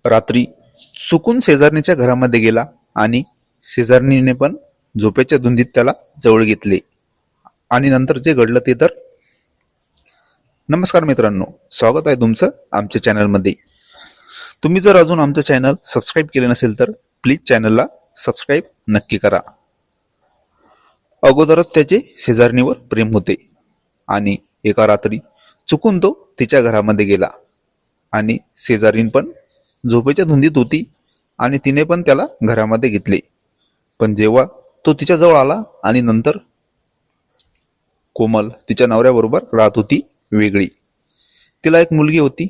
रात्री चुकून शेजारणीच्या घरामध्ये गेला आणि शेजारणीने पण झोपेच्या धुंदीत त्याला जवळ घेतले. आणि नंतर जे घडलं ते तर. नमस्कार मित्रांनो, स्वागत आहे तुमचं आमच्या चॅनलमध्ये. तुम्ही जर अजून आमचं चॅनल सबस्क्राईब केले नसेल तर प्लीज चॅनलला सबस्क्राईब नक्की करा. अगोदरच त्याचे शेजारणीवर प्रेम होते आणि एका रात्री चुकून तो तिच्या घरामध्ये गेला आणि शेजारीण पण झोपेच्या धुंदीत होती आणि तिने पण त्याला घरामध्ये घेतले. पण जेव्हा तो तिच्या जवळ आला आणि नंतर कोमल तिच्या नवऱ्याबरोबर राहत होती वेगळी. तिला एक मुलगी होती.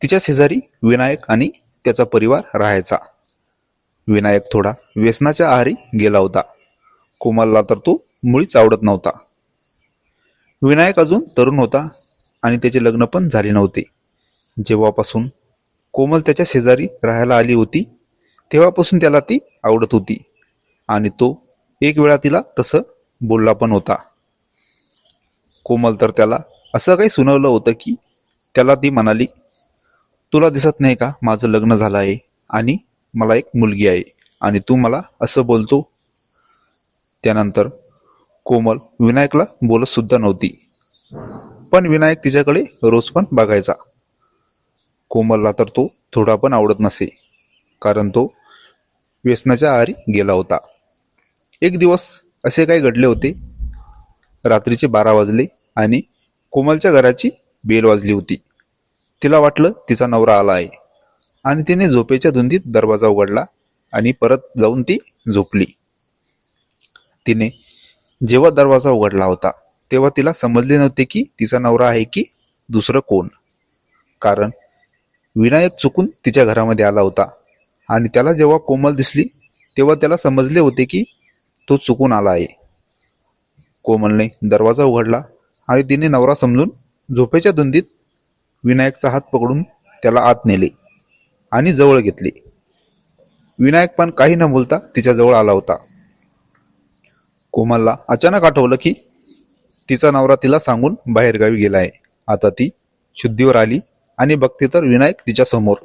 तिच्या शेजारी विनायक आणि त्याचा परिवार राहायचा. विनायक थोडा व्यसनाच्या आहारी गेला होता. कोमलला तर तो मुळीच आवडत नव्हता. विनायक अजून तरुण होता आणि त्याचे लग्न पण झाले नव्हते. जेव्हापासून कोमल त्याच्या शेजारी राहायला आली होती तेव्हापासून त्याला ती आवडत होती आणि तो एक वेळा तिला तसं बोलला पण होता. कोमल तर त्याला असं काही सुनावलं होतं की त्याला ती म्हणाली, तुला दिसत नाही का माझं लग्न झालं आहे आणि मला एक मुलगी आहे आणि तू मला असं बोलतो. त्यानंतर कोमल विनायकला बोलत सुद्धा नव्हती. पण विनायक तिच्याकडे रोज पण बघायचा. कोमलला तर तो थोडा पण आवडत नसे, कारण तो व्यसनाच्या आहारी गेला होता. एक दिवस असे काही घडले होते. रात्रीचे 12 वाजले आणि कोमलच्या घराची बेल वाजली होती. तिला वाटलं तिचा नवरा आला आहे आणि तिने झोपेच्या धुंदीत दरवाजा उघडला आणि परत जाऊन ती झोपली. तिने जेव्हा दरवाजा उघडला होता तेव्हा तिला समजले नव्हते की तिचा नवरा आहे की दुसरं कोण, कारण विनायक चुकून तिच्या घरामध्ये आला होता आणि त्याला जेव्हा कोमल दिसली तेव्हा त्याला समजले होते की तो चुकून आला आहे. कोमलने दरवाजा उघडला आणि तिने नवरा समजून झोपेच्या धुंदीत विनायकचा हात पकडून त्याला आत नेले आणि जवळ घेतले. विनायक पण काही न बोलता तिच्या जवळ आला होता. कोमलला अचानक आठवलं की तिचा नवरा तिला सांगून बाहेरगावी गेला आहे. आता ती शुद्धीवर आली आणि बघते तर विनायक तिच्या समोर.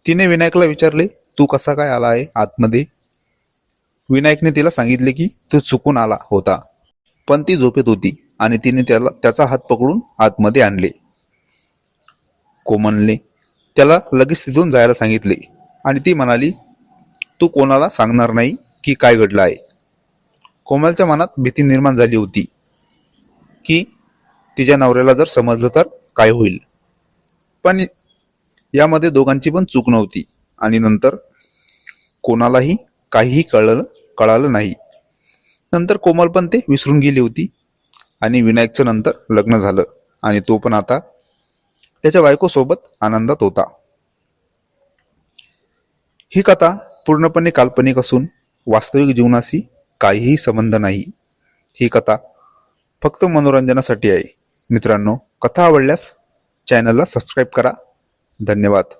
तिने विनायकला विचारले, तू कसा काय आला आहे आतमध्ये? विनायकने तिला सांगितले की तू चुकून आला होता, पण ती झोपेत होती आणि तिने त्याचा हात पकडून आतमध्ये आणले. कोमलने त्याला लगेच तिथून जायला सांगितले आणि ती म्हणाली, तू कोणाला सांगणार नाही की काय घडलं आहे. कोमलच्या मनात भीती निर्माण झाली होती की तिच्या नवऱ्याला जर समजलं तर काय होईल. पण यामध्ये दोघांची पण चूक नव्हती आणि नंतर कोणालाही काहीही कळालं नाही. नंतर कोमल पण ते विसरून गेली होती आणि विनायकचं नंतर लग्न झालं आणि तो पण आता त्याच्या बायकोसोबत आनंदात होता. ही कथा पूर्णपणे काल्पनिक असून वास्तविक जीवनाशी काहीही संबंध नाही. ही कथा फक्त मनोरंजनासाठी आहे. मित्रांनो, कथा आवडल्यास चॅनलला सबस्क्राईब करा. धन्यवाद.